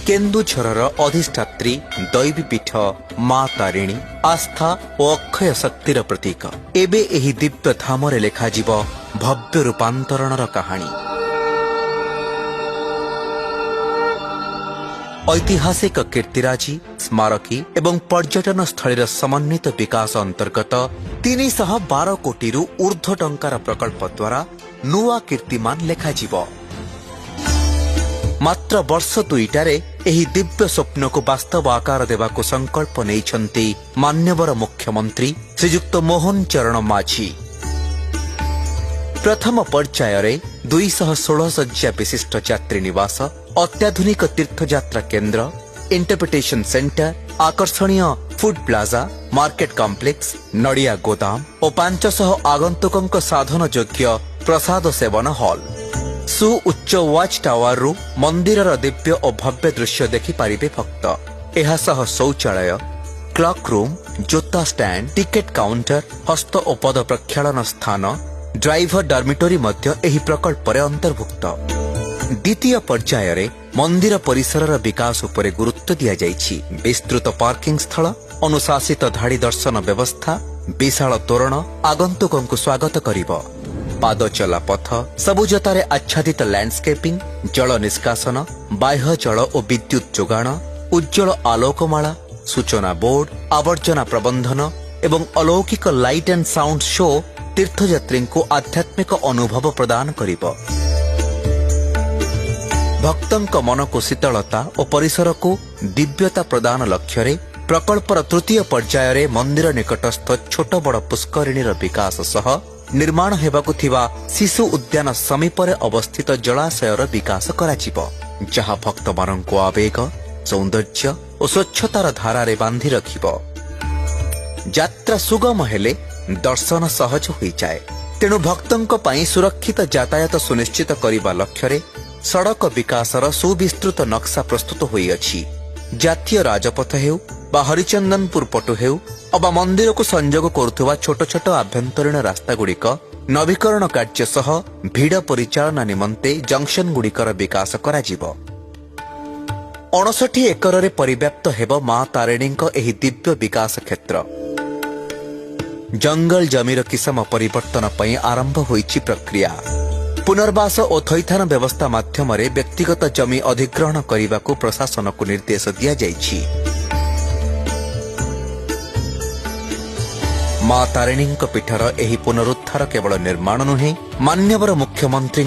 केन्दुझरर अधिष्ठात्री दैवी पीठ मां तारिणी आस्था और अक्षय शक्तिर प्रतीक। एबे एही दिव्य धामरे लेखाजिब भव्य रूपांतरणर कहानी। ऐतिहासिक कीर्तिराजी स्मारकी एवं पर्यटन स्थलीर समन्वित विकास अंतर्गत 312 कोटी ऊर्ध्व टंकार प्रकल्प द्वारा नुआ कीर्तिमान लेखाजिब। मात्र वर्ष दुईटारे एही दिव्य स्वप्न को वास्तव आकार देवाको संकल्प नेइछन्ति मान्यवर मुख्यमंत्री श्रीयुक्त मोहन चरण माझी। प्रथम पर्याୟରେ 216 शଯ୍या विशिष्ट यात्री निवास, अत्याधुनिक तीर्थयात्रा केन्द्र, इंटरप्रिटेशन सेंटर, आकर्षणीय फूड प्लाजा, मार्केट कॉम्प्लेक्स, नड़िया गोदाम और 500 आगंतुकों साधन योग्य प्रसाद सेवन हॉल, सु उच्च वाच टावर रु मंदिरर दिव्य और भव्य दृश्य देखि पारिबे भक्त। एहा सह शौचालय, क्लॉक रूम, जोता स्टैंड, टिकेट काउंटर, हस्त और पद प्रक्षालन स्थान, ड्राइवर डॉर्मिटरी मध्य एही प्रकल्प रे अंतर्भुक्त। द्वितीय पर्याୟରେ मंदिर परिसरर विकास उपरे गुरुत्व दिया जाइछि। विस्तृत पार्किंग स्थल, अनुशासित धाड़ी दर्शन व्यवस्था, विशाल तोरण आगंतुकों को स्वागत करिबो। पाद चला पथ, सबुजतारे आच्छादित लैंडस्केपिंग, जल निष्कासन, बाह्य जल और विद्युत जोगाण, उज्जवल आलोकमाला, सूचना बोर्ड, आवर्जना प्रबंधन एवं अलौकिक लाइट एंड साउंड शो तीर्थयात्री को आध्यात्मिक अनुभव प्रदान करिबो। भक्तों मन को शीतलता और परिसर को दिव्यता प्रदान लक्ष्य प्रकल्पर तृतीय पर्याୟରେ मंदिर निकटस्थ छोट बड़ पुष्करिणीर विकास सह निर्माण हेबाकु थिबा शिशु उद्यान समीपरे अवस्थित जलाशयर विकास कराजिब, जहाँ भक्त मानंको आवेग, सौंदर्य और स्वच्छतार धारारे बांधि रखिब। यात्रा सुगम हेले दर्शन सहज होई जाए। तेणु भक्तों पई सुरक्षित यातायात सुनिश्चित करिबा लक्ष्य सड़क विकासर सुविस्तृत नक्शा प्रस्तुत होई अछि। जातीय राजपथ हेउ बा हरिचंदनपुर पटु हेउ अबा मंदिर को संयोग करुवा छोट छोट आभ्यंतरीण रास्ता गुड़िक नवीकरण कार्य सह भिड़ परिचालना निमंते जंक्शन गुड़िकर विकास कराजिब। 59 एकर रे परिव्याप्त हेब मां तारिणी एही दिव्य विकास क्षेत्र। जंगल जमीर किसम परिवर्तन पई आरंभ होईछि प्रक्रिया। पुनर्वास और थैथान व्यवस्था माध्यम व्यक्तिगत जमी अधिग्रहण करने को प्रशासन को निर्देश दिया जाइछि। मां तारिणी पीठर एही पुनरुद्धार केवल निर्माण नुहे, मान्यवर मुख्यमंत्री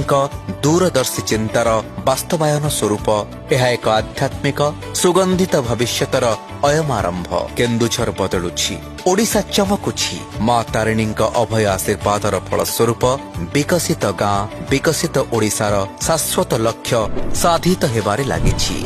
दूरदर्शी चिंतार वास्तवायन स्वरूप यह एक आध्यात्मिक सुगंधित भविष्यतर अयम आरंभ। केन्दुझर बदलुछि, ओडिशा चमकुछि। मां तारिणी अभय आशीर्वादर फलस्वरूप विकसित गाँ, विकसित ओडिशार शाश्वत लक्ष्य साधित हेबारे लागिछि।